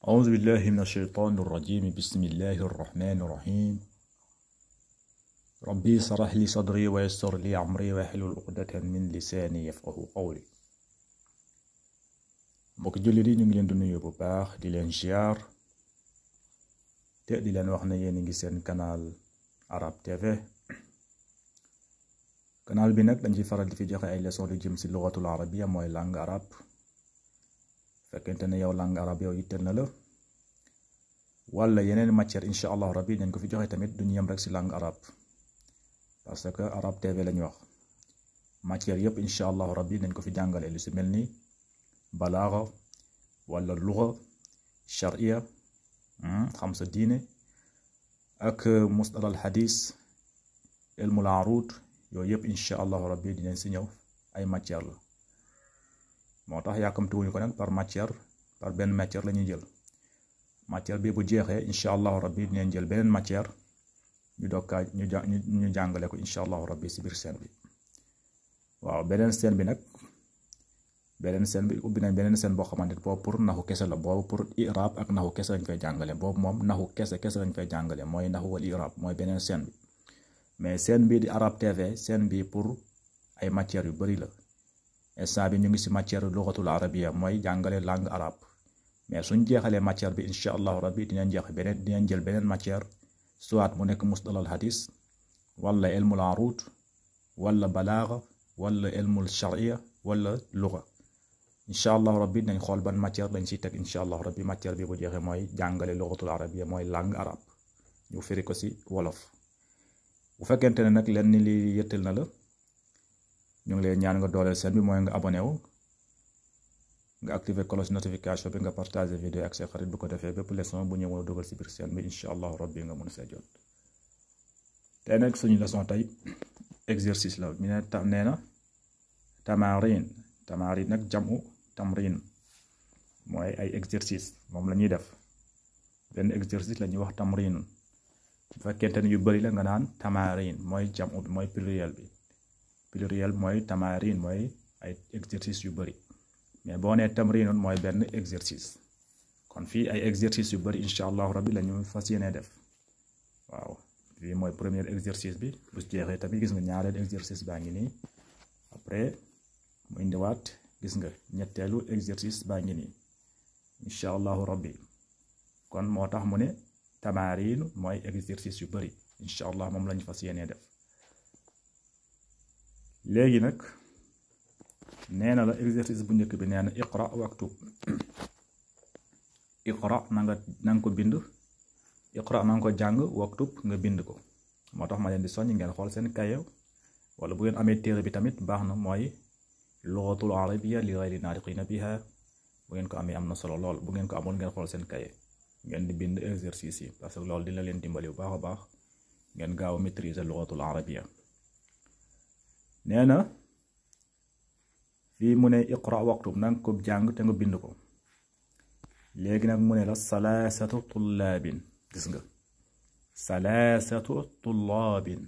أعوذ بالله من الشيطان الرجيم بسم الله الرحمن الرحيم ربي اشرح لي صدري ويسر لي أمري واحلل عقدة من lisaani yafqahu qawli. mbokk jullit yi ñu ngi leen di nuyu bu baax di leen ziar te di leen wax ne yéen a ngi seen canal Arab TV. canal bi nag dañ ci faral di fi joxe ay leçon lu jëm ci lugatul arabiya mooy langue arabe. fekkente ne yow langue arabe yow yitteel na la wala yeneen matière incha allah rabbi dañ ko fi joxe tamit duñu yem rek ci langue arabe parce que Arab TV lañu wax matière yëpp incha allah rabbi dañ ko fi jàngale lu ci mel ni balaaga wala luga charia xam sa diine ak mustal al hadis ilmul arud yooyu yëpp incha allah rabbi dinañ ci ñëw ay matière la. moo tax yàkkamtiwuñu ko nag par benn matière la ñuy jël matière bi bu jeexee incha allahu rabbi dinañ jël beneen matière ñu dokkaa ñu jàngale ko incha allahu rabbi si biir scène bi. waaw beneen scène bi nag ubbi nañ beneen scène boo xamante ne boobu pour naxu kese la, boobu pour irab ak naxu kese lañ fay jàngale, boobu moom naxu kese lañ fay jàngale mooy naxu wal irab mooy beneen scène bi. mais scène bi di Arab TV scène bi pour ay matières yu bari la. instant bi ñu ngi ci matière lugatul arabiya mooy jàngale langue arabe, mais suñ jeexalee matière bi incha allahu rabbi dinañ jël beneen matière soit mu nekk mustalal hadis wala ilmul arud wala balaaga wala ilmul charia wala luga. incha allahu rabbi dinañ xool ban matière lañ ciy teg incha allahu rabbi matière bi bu jeexee mooy jàngale lugatul arabiya mooy langue arabe ñu firi ko ci wolof. bu fekkente ne nag lenn li yëttal na la ñu ngi leen ñaan nga dooleel seen bi mooy nga abonné wu nga activer cloche notification bi nga partager vidéo ak say xarit bu ko defee bépp leçon bu ñëw dugal ci biir seen bi incha allahu rabbi nga mën see jot. tey nag suñu leçon tey exercice la mi ne nee na tamarin nag jamu tamrin mooy ay exercice moom la ñuy def benn exercice la ñuy wax tamrin. bu fekkente ne yu bari la nga naan tamarin mooy jamu bi mooy pluriel bi. pluriel mooy tamarin mooy ay exercice yu bari, mais boo nee tamrinun mooy benn exercice. kon fii ay exercice yu bari incha allahu rabbi la ñu fas yéene def. waaw fii mooy premier exercice bi, bu jeexee tamit gis nga ñaareel exercice baa ngi nii, après mu indiwaat gis nga ñetteelu exercice baa ngi nii incha allahu rabbi. kon moo tax mu ne tamarin mooy exercice yu bari incha allah moom la ñu fas yéene def. léegi nag nee na la exercice bu njëkk bi nee na iqra waktub. iqra na nga ko bind, iqra na nga ko jàng, waktub nga bind ko. moo tax ma leen di soññ ngeen xool seen kaye wala bu ngeen amee téere bi tamit baax na, mooy lugatul arabiya li ghayri naatiqiina biha. bu ngeen ko amee am na solo lool, bu ngeen ko amoon ngeen xool seen kaye ngeen di bind exercice yi, parce que loolu dina leen dimbali bu baax a baax ngeen gaaw a maîtriser lugatul arabiya. nee na fii mu ne iqra waktub na nga ko jàng te nga bind ko. léegi nag mu ne la salaasatu tullaabin, gis nga salaasatu tullaabin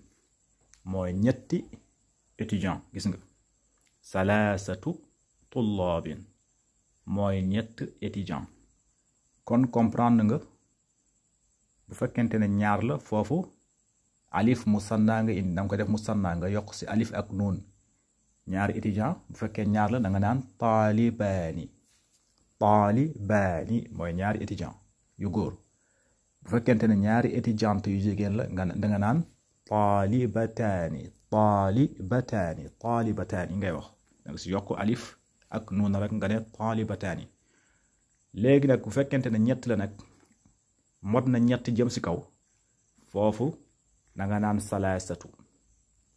mooy ñetti étudiant, gis nga salaasatu tullaabin mooy ñett étudiant. kon comprendre nga bu fekkente ne ñaar la foofu alif musanna nga indi, danga ko def musanna nga yokk ci alif ak nuun. ñaari étudiant bu fekkee ñaar la da nga naan taalibaani mooy ñaari étudiant yu góor. bu fekkente ne ñaari étudiante yu jigéen la da nga naan taalibataani ngay wax, danga ci yokk alif ak nuun rek nga ne taalibataani. léegi nag bu fekkente ne ñett la nag mot na ñett jëm ci kaw, foofu da nga naan salaasatu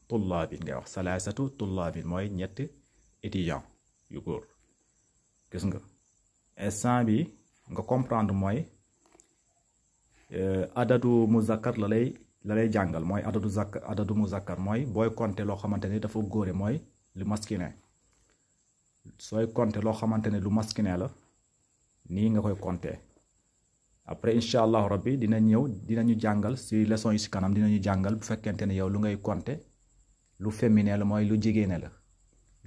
tullaabin ngay wax, salaasatu tullaabin mooy ñetti étudiant yu góor. gis nga instant bi nga comprendre mooy adadu muzakkar la lay jàngal, mooy adadu muzakkar mooy booy compter loo xamante ne dafa góore mooy lu masculin. sooy compter loo xamante ne lu masculin la nii nga koy compter. après incha allahu rabbi dinañu jàngal ci leçon yi ci kanam, dinañu jàngal bu fekkente ne yow lu ngay compter lu féminin la mooy lu jigéene la,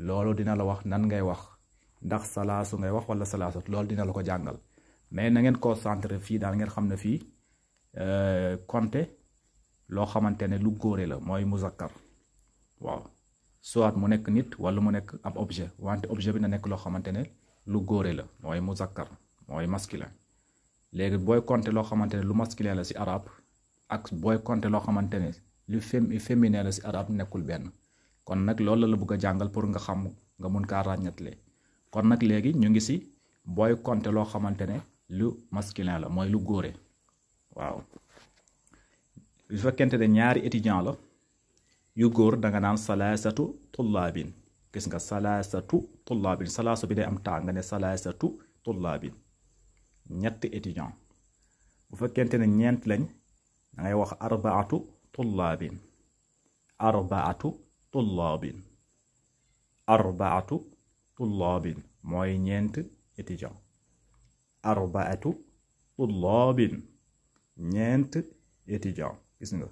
loolu dina la wax nan ngay wax ndax salaasu ngay wax wala salaasat, loolu dina la ko jàngal. mais na ngeen concentré fii daal ngeen xam ne fii compter loo xamante ne lu góore la mooy muzakkar waaw soit mu nekk nit wala mu nekk ab objet wante objet bi na nekk loo xamante ne lu góore la mooy muzakkar mooy masculin léegi booy compter loo xamante ne lu masculin la si arab ak booy compter loo xamante ne lu féminin la si arab nekkul benn kon nag loolu la bëgg a jàngal pour nga xam nga mun kaa ràññatle kon nag léegi ñu ngi si booy compter loo xamante ne lu masculin la mooy lu góore waaw bu fekkente ne ñaari étudiant la yu góor danga naan salaasatu tullaabin gis nga salaasatu tullaabin salaasu bi day am taa nga ne salaasatu tullaabin ñetti étudiant bu fekkente ne ñeent lañ da ngay wax arbaatu tullaabin arbaatu tullaabin arbaatu tullaabin mooy ñeent étudiant arbaatu tullaabin ñeent étudiant gis nga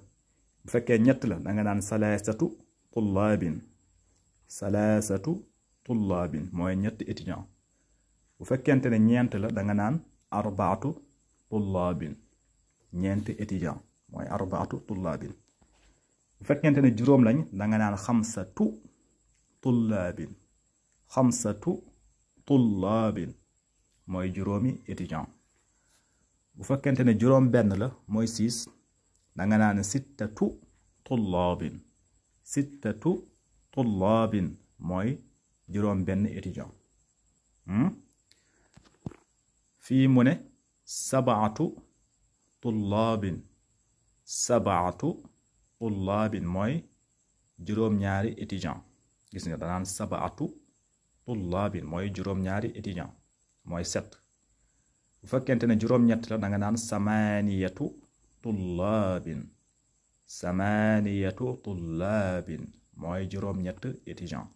bu fekkee ñett la da nga naan salaasatu tullaabin salaasatu tullaabin mooy ñetti étudiant bu fekkente ne ñeent la da nga naan arbaatu tullaabin ñeenti étudiant mooy arbaatu tullaabin bu fekkente ne juróom lañ da nga naan xamsatu tullaabin xamsatu tullaabin mooy juróomi étudiant bu fekkente ne juróom benn la mooy 6 da nga naan sittatu tullaabin sittatu tullaabin mooy juróom benn étudiant fii mu ne sabaatu tullaabin sabaatu tullaabin mooy juróom ñaari étudiant gis nga danaan sabaatu tullaabin mooy juróom ñaari étudiant mooy 7 bu fekkente ne juróom ñett la da nga naan samaaniyatu tullaabin samaaniyatu tullaabin mooy juróom ñett étudiant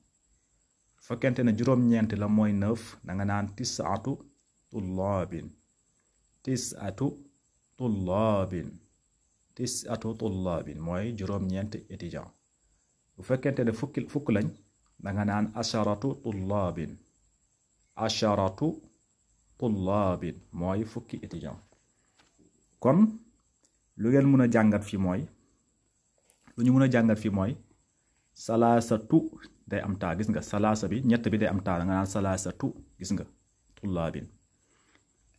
bu fekkente ne juróom ñeent la mooy 9 da nga naan tisaatu tullaabin tisatu tullaabin tisatu tullaabin mooy juróom ñeent étudiant bu fekkente ne fukk lañ da nga naan asharatu tullaabin asharatu tullaabin mooy fukki étudiant kon lu ngeen mën a jàngat fi mooy lu ñu mën a jàngat fi mooy salaasatu day am taa gis nga salaasa bi ñett bi day am taa da nga naan salaasatu gis nga tullaabin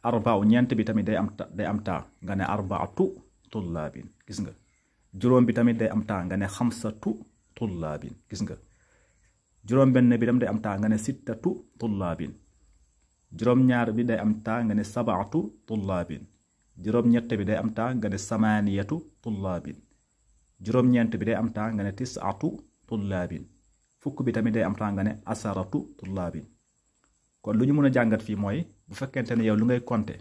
arbaaw ñeent bi tamit day am taa nga ne arbaatu tullaabin gis nga juróom bi tamit day am taa nga ne xamsatu tullaabin gis nga juróom benn bi tam day am taa nga ne sittatu tullaabin juróom ñaar bi day am taa nga ne sabaatu tullaabin juróom ñett bi day am taa nga ne samaaniyatu tullaabin juróom ñeent bi day am taa nga ne tisaatu tullaabin fukk bi tamit day am taa nga ne asaratu tullaabin kon lu ñu mën a jàngat fii mooy bu fekkente ne yow lu ngay compter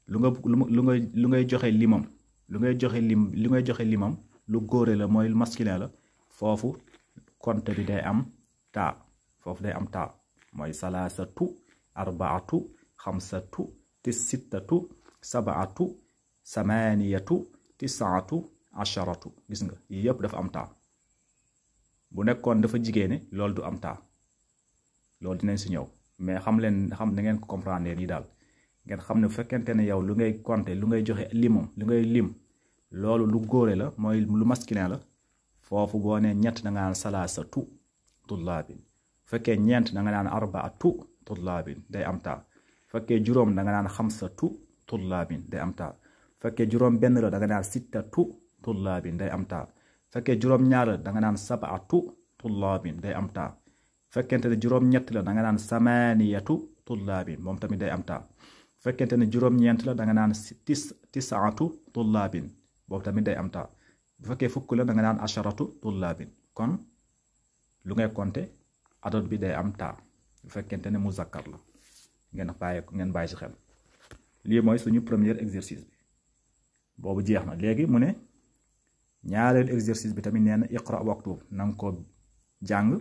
lu ngay joxe limam lu ngay joxe limam lu góore la mooy masculin la foofu compter bi day am taa foofu day am taa mooy salaasatu arbaatu xamsatu sittatu sabaatu samaaniyatu tisaatu asharatu gis nga yii yëpp dafa am taa bu nekkoon dafa jigéene loolu du am taa loolu dinañ si ñëw mais xam na ngeen ko comprendre nii daal ngeen xam ne bu fekkente ne yow lu ngay compter lu ngay joxe limam lu ngay lim loolu lu góore la mooy lu masculin la foofu boo ne ñett da nga naan salaasatu tullaabin fekkee ñeent da nga naan arbaatu tullaabin day am taa fekkee juróom da nga naan xamsatu tullaabin day am taa fekkee juróom benn la da nga naan sittatu tullaabin day am taa fekkee juróom ñaar la da nga naan sabaatu tullaabin day am taa fekkente ne juróom ñett la da nga naan samaaniyatu tullaabin moom tamit day am taa fekkente ne juróom ñeent la da nga naan tisaatu tullaabin boobu tamit day am taa bu fekkee fukk la da nga naan asharatu tullaabin kon lu ngay compter adoot bi day am taa bu fekkente ne muzakkar la ngeen bàyyi si xel lii mooy suñu premier exercice bi boobu jeex na léegi mu ne ñaareelu exercice bi tamit nee na iqra waktub na nga ko jàng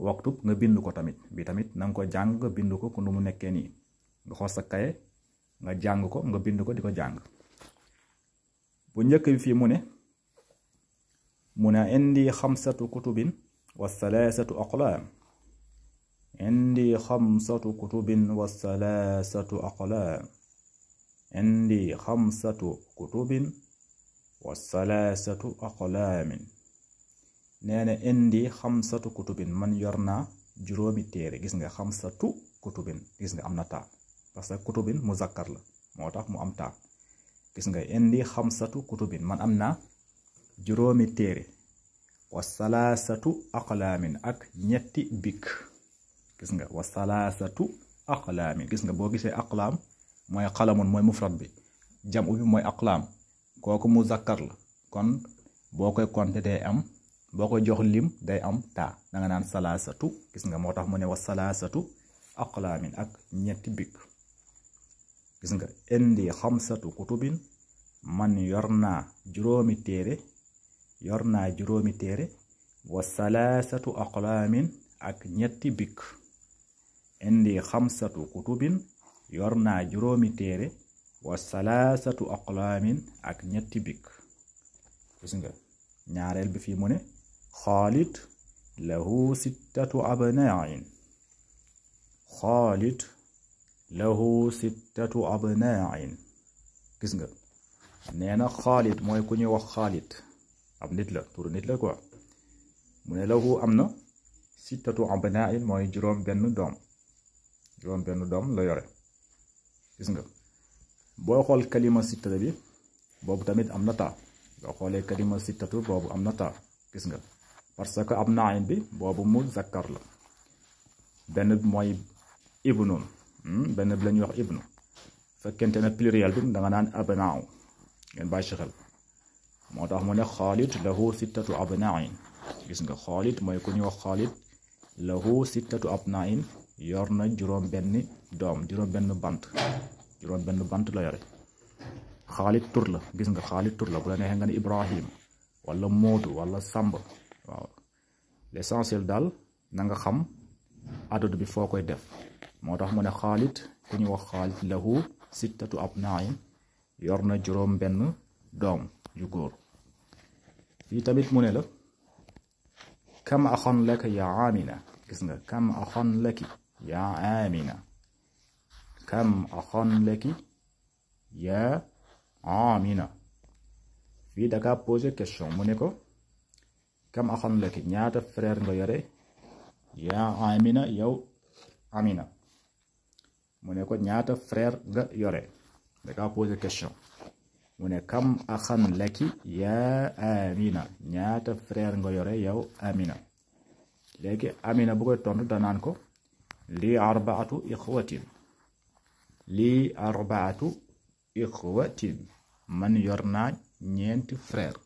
waktub nga bind ko tamit bi tamit na nga ko jàng nga bind ko ku nu mu nekkee nii nga xool sa kaye nga jàng ko nga bind ko di ko jàng bu njëkk bi fii mu ne indi xamsatu kutubin wa thalathatu aqlaam indi 5 kutubin wa 3 aqlam. indi 5 kutubin wa 3 aqlamin. nee na indi 5 kutubin man yor naa juróomi téere. gis nga 5 kutubin gis nga am na taa parce que kutubin muzakkar la moo tax mu am taa. gis nga indi 5 kutubin man am naa juróomi téere. wa 3 aqlamin ak ñetti bik. gis nga wa 3 aqlamin. gis nga boo gisee aqlam mooy xalamun mooy mufrad bi, jam bi mooy aqlam, kooku muzakkar la. kon boo koy compter day am, boo koy jox lim day am taa, da nga naan 3. gis nga moo tax mu ne wa 3 aqlamin ak ñetti bik. gis nga indi 5 kutubin man yor naa juróomi téere. yor naa juróomi téere. wa 3 aqlamin ak ñetti bik. indi 5 kutubin yor naa juróomi téere. wa 3 aqlamin ak ñetti bik. gis nga ñaareel bi fii mu ne Xaalid lahu 6 abna'in. Xaalid lahu 6 abna'in. gis nga nee na Xaalid mooy ku ñuy wax Xaalid, ab nit la, turu nit la quoi. mu ne lahu am na 6 abna'in mooy juróom benn doom la yore. gis nga boo xool kalima sittata bi boobu tamit am na taa. boo xoolee kalima sittatu boobu am na taa. gis nga parce que ab na'in bi boobu mu zakkar la. benn mooy ibnun, benn bi la ñuy wax ibnu. fekkente ne pluriel bi da nga naan abna'u. ngeen bàyyi ci xel. moo tax mu ne Xaalid lahu 6 abna'in. gis nga Xaalid mooy ku ñuy wax Xaalid lahu 6 abna'in yor na juróom benn doom, juróom benn bant la yore. Xaalid tur la. gis nga Xaalid tur la. bu la neexee nga ne Ibrahim wala Moodu wala Samba. waaw l'essentiel daal na nga xam adad bi foo koy def. moo tax mu ne Xaalid ku ñu wax Xaalid lahu 6 abna'in yor na juróom benn doom yu góor. fii tamit mu ne la kam axan laka ya Amina. gis nga kam axan laki ya Amina. kam axan laki ya Amina. fii daka posé question mu ne ko kam axan laki ñaata frère nga yore ya Amina yow Amina. mu ne ko ñaata frère nga yore, daka posé question. mu ne kam axan laki ya Amina ñaata frère nga yore yow Amina. léegi Amina bu koy tontu danaan ko lii 4 ixwatin. lii 4 ixwatin man yor naa 4 frère.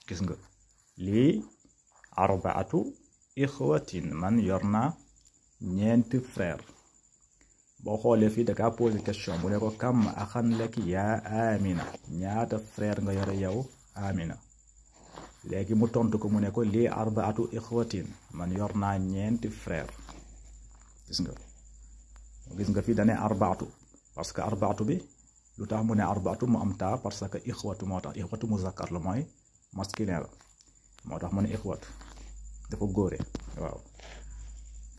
gis nga lii 4 ixwatin man yor naa 4 frère. boo xoolee fii da kaa posé question mu ne ko kam axan laki yaa Amina ñaata frère nga yore yow Amina. léegi mu tontu ko mu ne ko lii 4 ixwatin man yor naa 4 frère. gis nga fii dane 4 parce que 4 bi lu tax mu ne 4 mu am taa parce que ixwatu moo tax. ixwatu muzakkar la mooy masculin la moo tax mu ne ixwatu dafa góore. waaw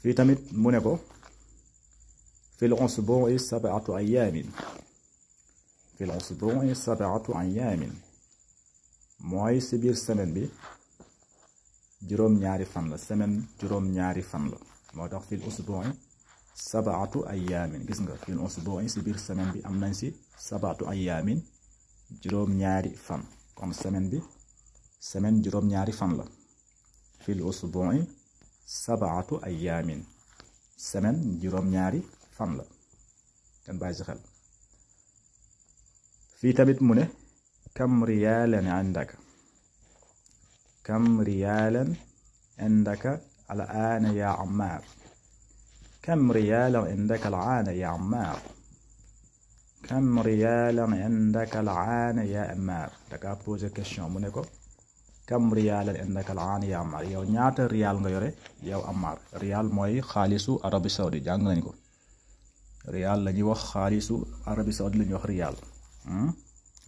fii tamit mu ne ko fil usbu'i 7 ayaamin. fil usbu'i 7 ayaamin mooy si biir semaine bi juróom-ñaari fan la. semaine juróom-ñaari fan la moo tax fil usbu'i 7 ayaamin. gis nga fil usbu'i si biir semaine bi am nañ si 7 ayaamin juróom-ñaari fan. kon semaine bi semaine juróom-ñaari fan la. fil usbu'i 7 ayaamin semaine juróom-ñaari fan la. kan bàyyi si xel. fii tamit mu ne kam riyaalan indaka. kam riyaalan indaka al-aana ya Ammaar. kam riyaalan indaka al-aana ya Ammaar. kam riyaalan indaka al-aana ya Ammaar. daka posé question mu ne ko kam riyaalan indaka al-aana ya Ammaar yow ñaata riyaal nga yore yow Ammaar. riyaal mooy xaalisu Arabie Saoudite jàng nañ ko. riyaal la ñuy wax xaalisu Arabie Saoudite la ñuy wax riyaal.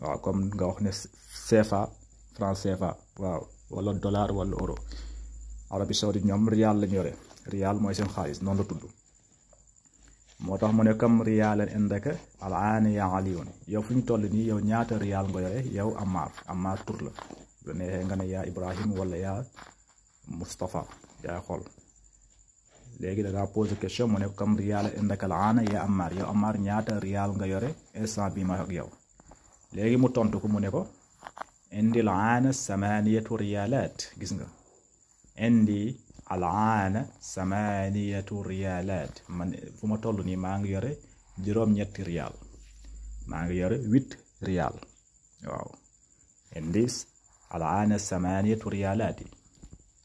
waaw comme nga wax ne CFA franc CFA waaw wala dollar wala euro. Arabie Saoudite ñoom riyaal lañu yore. riyaal mooy seen xaalis noonu la tudd moo tax mu ne kam riyaalan indaka al-aana yaa aliyun yow fu ñu toll nii yow ñaata riyaal nga yore yow Ammar tur la bu neexee nga ne yaa Ibrahim wala yaa Mustafa yaa xool léegi da ngaa posé question mu ne kam riyaalan indaka al-aana yaa Ammar yow Ammar ñaata riyaal nga yore instant bi ma ak yow léegi mu tontu ko mu ne ko indi al-aana samaniyatu riyaalaat gis nga indi al-aana samaniyatu riyaalaat man fu ma toll nii maa ngi yore juróom-ñetti riyaal maa ngi yore 8 riyaal waaw indi al-aana samaniyatu riyaalaat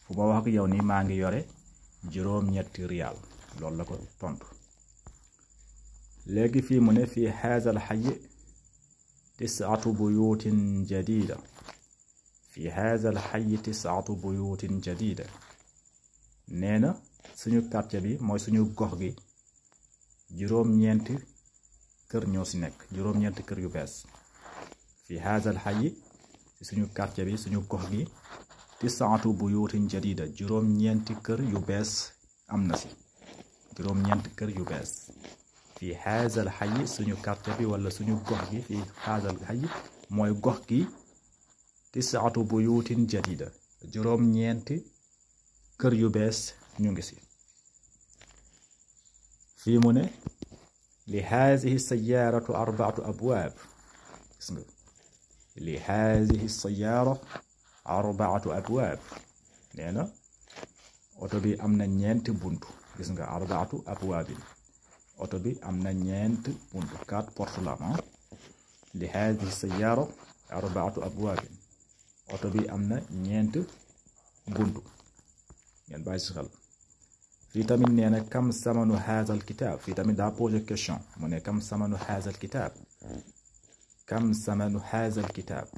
fu ma wax ak yow nii maa ngi yore juróom-ñetti riyaal loolu la ko tontu léegi fii mu ne fii haaza al-hayy 9 buyuutin jadiida fi haaza al-hayy 9 buyuutin jadiida nee na suñu quartier bi mooy suñu gox gi juróom-ñeenti kër ñoo si nekk juróom-ñeenti kër yu bees fi haaza al-hayy si suñu quartier bi suñu gox gi 9 buyuutin jadiida juróom-ñeenti kër yu bees am na si juróom-ñeenti kër yu bees fi haaza al-hayy suñu quartier bi wala suñu gox gi fi haaza al-hayy mooy gox gi 9 buyuutin jadiida juróom-ñeenti kër yu bees ñu ngi si fii mu ne li haadihi sayyaaratu 4 abwaab gis nga li haadihi sayyaara 4 abwaab nee na oto bi am na 4 buntu gis nga 4 abwaabin oto bi am na 4 buntu 4 porte la li haadihi sayyaara 4 abwaabin oto bi am na 4 buntu ngeen bàyyi si xel fii tamit nee na kam samanu haazal kitaab fii tamit daa posé question mu ne kam samanu haazal kitaab kam samanu haazal kitaab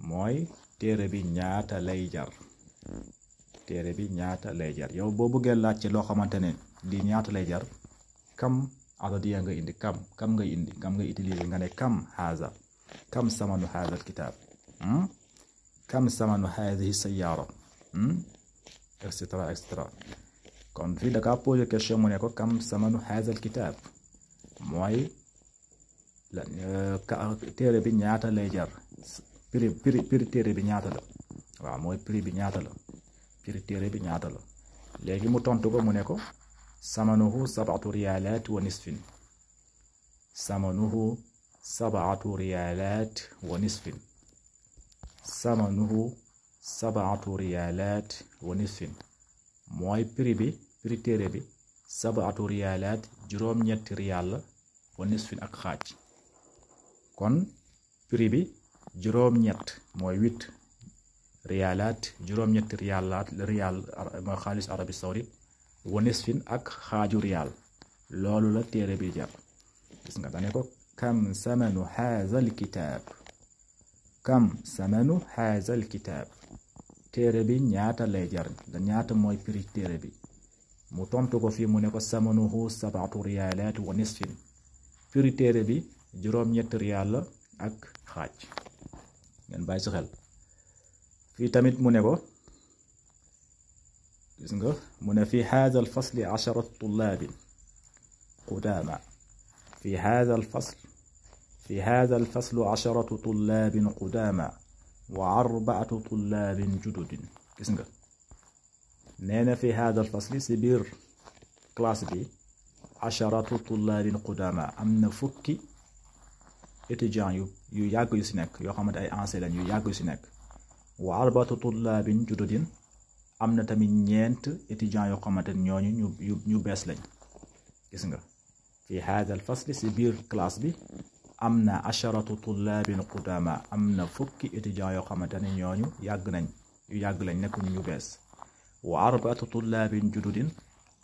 mooy téere bi ñaata lay jar téere bi ñaata lay jar yow boo bëggee laajte loo xamante ne lii ñaata lay jar kam adadiya nga indi kam nga utiliser nga ne kam haaza kam samanu haazal kitaab kam samanu haadihi sayyaara et cetera kon fii da kaa posé question mu ne ko kam samanu haazal kitaab mooy la téere bi ñaata lay jar prix téere bi ñaata la waaw mooy prix bi ñaata la prix téere bi ñaata la léegi mu tontu ko mu ne ko samanuhu 7 riyaalaat wa nisfin samanuhu 7 riyaalaat wa nisfin samanuhu 7 riyaalaat wa nisfin mooy prix téere bi 7 riyaalaat juróom-ñetti riyaal la wa nisfin ak xaaj kon prix bi juróom-ñett mooy 8 riyaalaat juróom-ñetti riyaal mooy xaalis arabi saudi wa nisfin ak xaaju riyaal loolu la téere bi jar gis nga dane ko kam samanu haazal kitaab kam samanu haazal kitaab téere bi ñaata lay jar da ñaata mooy prix téere bi mu tontu ko fii mu ne ko samanuhu 7 riyaalaat wa nisfin prix téere bi juróom-ñetti riyaal la ak xaaj ngeen bàyyi si xel fii tamit mu ne ko gis nga mu ne fi haadha al fasli 10 tullaabin qudaama fi haadha al fasl fi haadha al faslu 10 tullaabin qudaama wa 4 tullaabin jududin gis nga nee na fi haadha al fasli si biir classe bi 10 tullaabin qudaama am na fukki étudiants yu yàgg yu si nekk yoo xamante ay anciens lañ yu yàgg yu si nekk wa 4 tullaabin jududin am na tamit 4 étudiants yoo xamante ne ñooñu ñu bees lañ gis nga fi haadha al fasli si biir classe bi am na 10 tullaabin qudaama am na fukki étudiants yoo xamante ne ñooñu yu yàgg lañ nekkuñu ñu bees wa 4 tullaabin jududin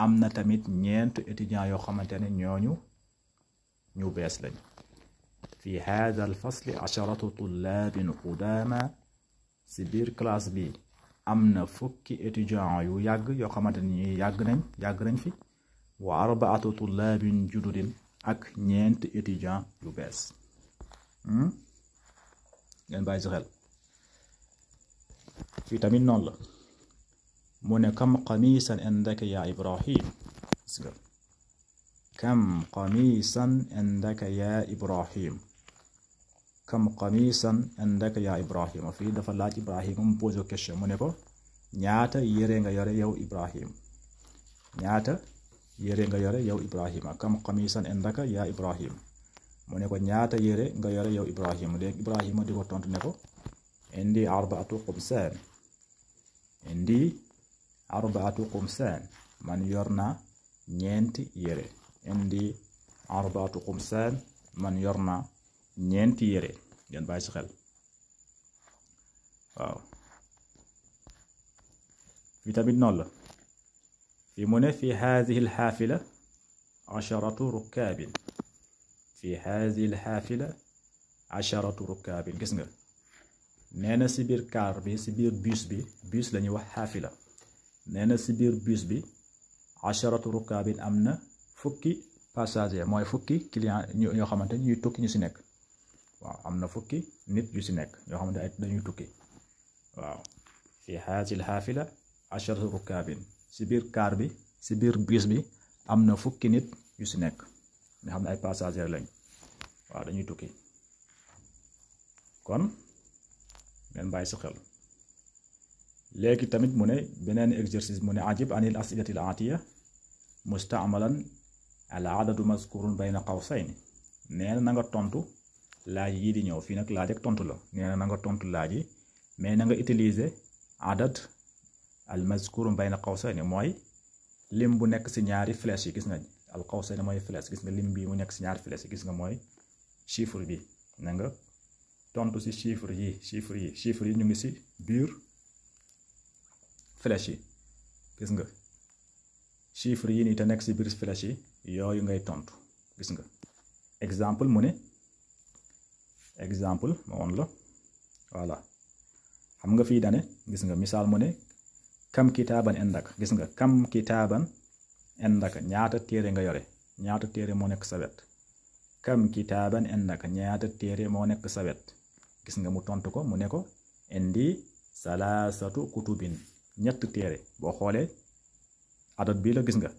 am na tamit 4 étudiants yoo xamante ne ñooñu ñu bees lañ fi haadha al fasli 10 tullaabin qudaama si biir classe bi am na fukki étudiants yu yàgg yoo xamante ni yàgg nañ fi wa 4 tullaabin jududin ak 4 étudiants yu bees ngeen bàyyi si xel fii tamit noonu la mu ne kam qamisan indaka ya Ibrahim gis nga kam qamisan indaka ya Ibrahim kam qamisan indaka ya Ibrahim fii dafa laaj Ibrahim mu posé question mu ne ko ñaata yére nga yore yow Ibrahim ñaata yére nga yore yow Ibrahima kam qamisan indaka ya Ibrahim mu ne ko ñaata yére nga yore yow Ibrahim léegi Ibrahima di ko tontu ne ko indi arbaatu qumsaan indi arbaatu qumsaan man yor naa ñeenti yére indi arbaatu qumsaan man yor naa ñeenti yére ngeen bàyyi ci xel waaw fi tamit noonu la fi mu ne fi haadihi alxaafila 10 rukkaabin fi haadihi alxaafila 10 rukkaabin gis nga nee na si biir car bi si biir bus la ñuy wax xaafila nee na si biir bus bi 10 rukkaabin am na fukki passager mooy fukki client ñoo xamante ni ñuy tukki ñu si nekk waaw am na fukki nit yu si nekk ñoo xamante ay dañuy tukki waaw fi haadihi alxaafila 10 rukkaabin si biir car bi si biir bus bi am na fukki nit yu si nekk nga xam ne ay passager lañ waaw dañuy tukki kon ngeen bàyyi si xel léegi tamit mu ne beneen exercice mu ne ajib anil asilati al atiya mustamalan al adadu mazkurun bayna qawsayn nee na nga tontu laaj yi di ñëw fii nag laaj ak tontu la nee na nga tontu laaj yi mais na nga utiliser adad al mazkurun bayna qawsayn mooy lim bu nekk si ñaari flèche yi gis nga al qawsayn mooy flèche gis nga lim bi mu nekk si ñaari flèche yi gis nga mooy chiffre bi na nga tontu si chiffre yi ñu ngi si biir flèche yi gis nga chiffre yi nii te nekk si biir flèche yi yooyu ngay tontu gis nga exemple mu ne exemple ma woon la voilà xam nga fii dane gis nga misaal mu ne kam kitaaban indaka gis nga kam kitaaban indaka ñaata téere nga yore ñaata téere moo nekk sa wet kam kitaaban indaka ñaata téere moo nekk sa wet gis nga mu tontu ko mu ne ko indi salaasatu kutubin ñett téere boo xoolee adat bii la gis nga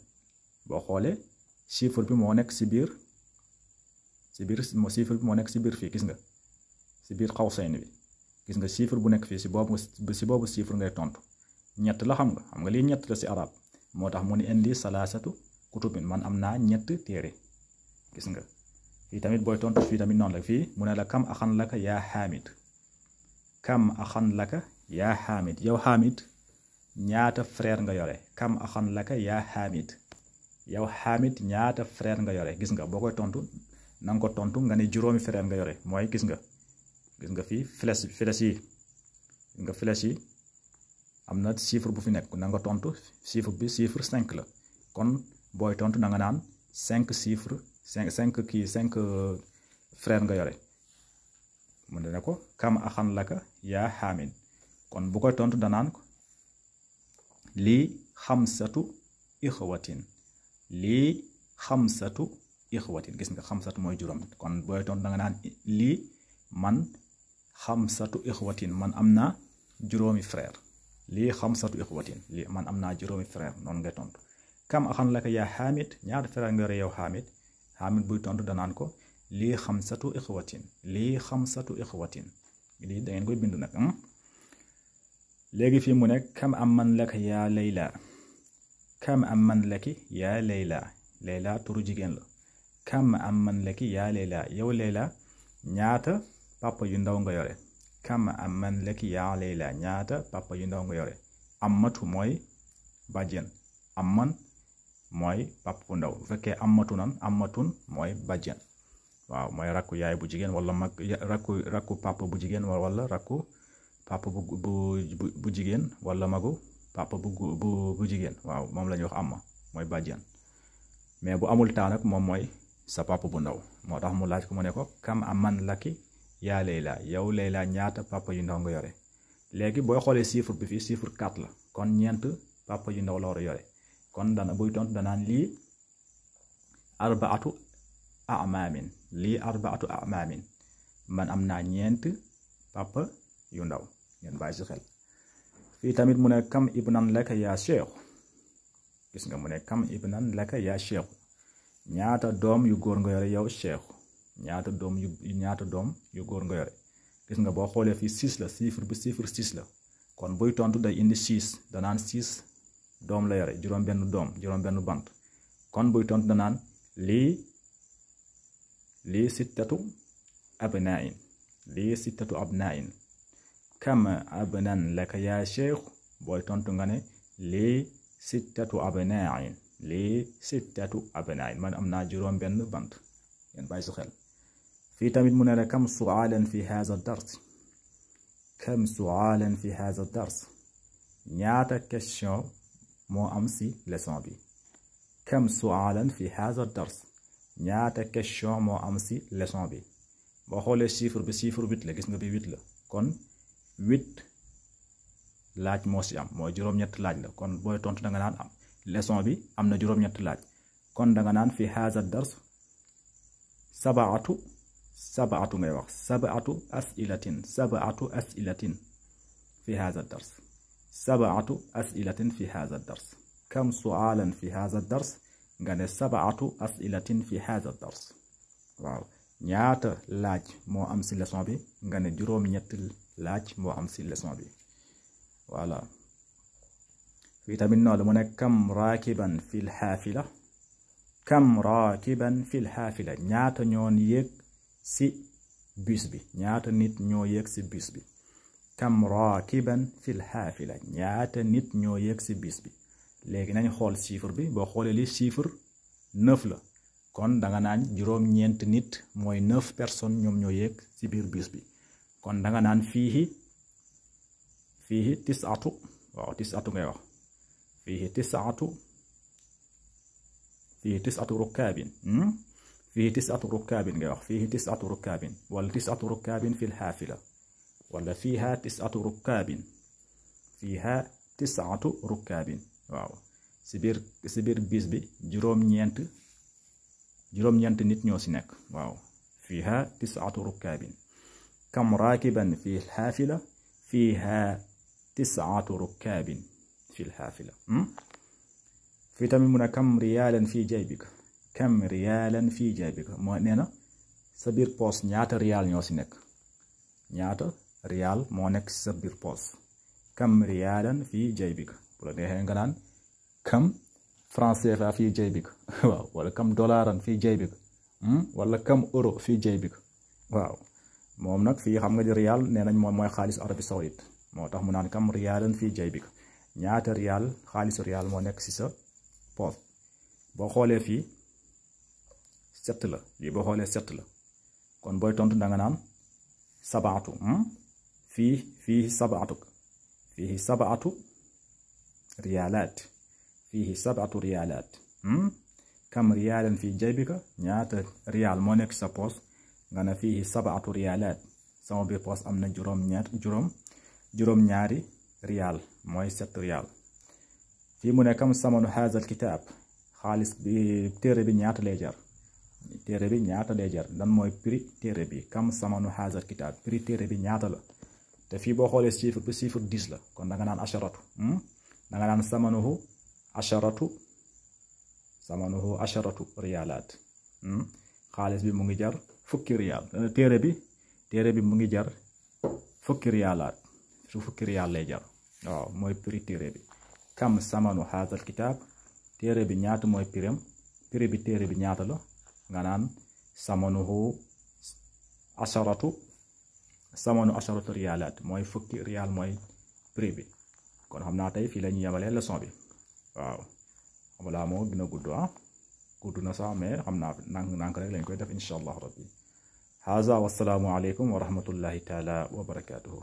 boo xoolee chiffre bi moo nekk si biir chiffre bi moo nekk si biir fii gis nga si biir xawsayn bi gis nga chiffre bu nekk fii si boobu chiffre ngay tontu ñett la xam nga lii ñett la si arab moo tax mu ne indi salaasatu kutubin man am naa ñett téere gis nga fii tamit booy tontu fii tamit noonu la fii mu ne la kam axan laka yaa xaamid kam axan laka yaa xaamid yow xaamid ñaata frère nga yore kam axan laka yaa xaamid yow xaamid ñaata frère nga yore gis nga boo koy tontu na nga ko tontu nga ne juróomi frère nga yore mooy gis nga fii flèche yi am na chiffre bu fi nekk na nga tontu chiffre bi chiffre 5 la kon booy tontu na nga naan 5 chiffre 5 frère nga yore mu ne ko kam axan laka yaa xaamid kon bu koy tontu danaan ko lii xamsatu ixwatin gis nga xamsatu mooy juróom kon booy tontu da nga naan lii man xamsatu ixwatin man am naa juróomi frère lii xamsatu ixwatin lii man am naa juróomi frère noonu ngay tontu kam axan laka yaa xaamid ñaata frère nga yore yow xaamid buy tontu danaan ko lii xamsatu ixwatin lii da ngeen koy bind nag léegi fii mu ne kam am man laka yaa layla kam am man laki yaa layla turu jigéen la kam am man laki yaa layla yow layla ñaata papa yu ndaw nga yore kam am man laki yaa layla ñaata papa yu ndaw nga yore ammatu mooy bàjjen amman mooy papa bu ndaw bu fekkee ammatun mooy bàjjen waaw mooy rakku yaay bu jigéen wala mag rakku papa bu jigéen wala rakku papa bu jigéen wala magu papa bu jigéen waaw moom la ñuy wax amma mooy bàjjen mais bu amul taa nag moom mooy sa papa bu ndaw moo tax mu laaj ko mu ne ko kam aman laki yaa layla yow layla ñaata papa yu ndaw nga yore léegi booy xoolee chiffre bi fii chiffre 4 la kon ñeent papa yu ndaw la war a yore kon dana buy tontu danaan lii arbaatu amaamin man am naa ñeent papa yu ndaw ngeen bàyyi si xel fii tamit mu ne kam ibnan laka yaa cheikh gis nga mu ne kam ibnan laka yaa cheikh ñaata doom yu góor nga yore yow cheikh ñaata doom yu góor nga yore gis nga boo xoolee fii 6 la chiffre bi chiffre 6 la kon buy tontu day indi 6 danaan 6 doom la yore juróom-benn bant kon buy tontu danaan lii sittatu abnain kam abnan laka yaa cheikh booy tontu nga ne lii sittatu abnain man am naa juróom-benn bant ngeen bàyyi su xel fii tamit mu ne la kam su'aalan fi haza dars ñaata question moo am si leçon bi kam su'aalan fi haza dars ñaata question moo am si leçon bi boo xoolee chiffre bi chiffre 8 la gis nga bi 8 la kon 8 laaj moo si am mooy juróom-ñett laaj la kon booy tontu da nga naan am leçon bi am na juróom-ñett laaj kon da nga naan fi haza dars sab'atu ngay wax sab'atu as'ilatin fi haza dars sab'atu as'ilatin fi haza dars kam su'aalan fi haza dars nga ne sab'atu as'ilatin fi haza dars waaw ñaata laaj moo am si leçon bi nga ne juróom-ñett laaj moo am si leçon bi voilà fii tamit noonu mu ne kam raakiban fil xaafila ñaata ñoo yéeg si bus bi ñaata nit ñoo yéeg si bus bi kam raakiban fil xaafila ñaata nit ñoo yéeg si bus bi léegi nañ xool chiffre bi boo xoolee li chiffre 9 la kon danga naan juróom-ñeent nit mooy 9 personnes ñoom ñoo yéeg si biir bus bi kon danga naan fiihi tis'atu waaw tis'atu ngay wax fiihi tis'atu rukkaabin fiihi tis'atu rukkaabin ngay wax fiihi tis'atu rukkaabin wala tis'atu rukkaabin fil xaafila wala fiiha tis'atu rukkaabin waaw si biir bis bi juróom-ñeent nit ñoo si nekk waaw fiiha tis'atu rukkaabin kam raakiban fil xaafila fiiha tis'atu rukkaabin fil xaafila fii tamit mu ne kam riyaalan fii jaybika moo nee na sa biir poos ñaata riyaal ñoo si nekk ñaata riyaal moo nekk sa biir poos kam riyaalan fii jaybika bu la neexee nga naan kam franc CFA fii jaybika waaw wala kam dollaran fii jaybika wala kam euro fii jaybika waaw moom nag fii xam nga di riyaal nee nañ moom mooy xaalis Arabie Saoudite moo tax mu naan kam riyaalan fii jaybika ñaata riyaal xaalisu riyaal moo nekk si sa poos boo xoolee fii 7 la lii boo xoolee 7 la kon booy tontu da nga naan sabaatu fii sab'atu riyaalaat kam riyaalan fii jaybika ñaata riyaal moo nekk sa poos nga ne fii sab'atu riyaalaat sama biir poos am na juróom-ñaari riyaal mooy 7 riyaal fii mu ne kam samanu haazal kitaab xaalis bi téere bi ñaata lay jar lan mooy prix téere bi kam samanu haazal kitaab prix téere bi ñaata la te fii boo xoolee chiffre bi chiffre 10 la kon da nga naan asharatu da nga naan samanuhu asharatu riyaalaat xaalis bi mu ngi jar fukki riyaal téere bi mu ngi jar fukki riyaalaat fukki riyaal lay jar waaw mooy prix téere bi kam samanu haazal kitaab téere bi ñaata mooy prix bi téere bi ñaata la nga naan samanuhu asharatu riyaalaat mooy fukki riyaal mooy prix bi kon xam naa tey fii la ñu yemalee leçon bi waaw xamulaa moo dina gudd na sax mais xam naa nank rek lañ koy def insha allah rabbi haza wassalaamu aleykum wa rahmatullahi taala wa barakatuhu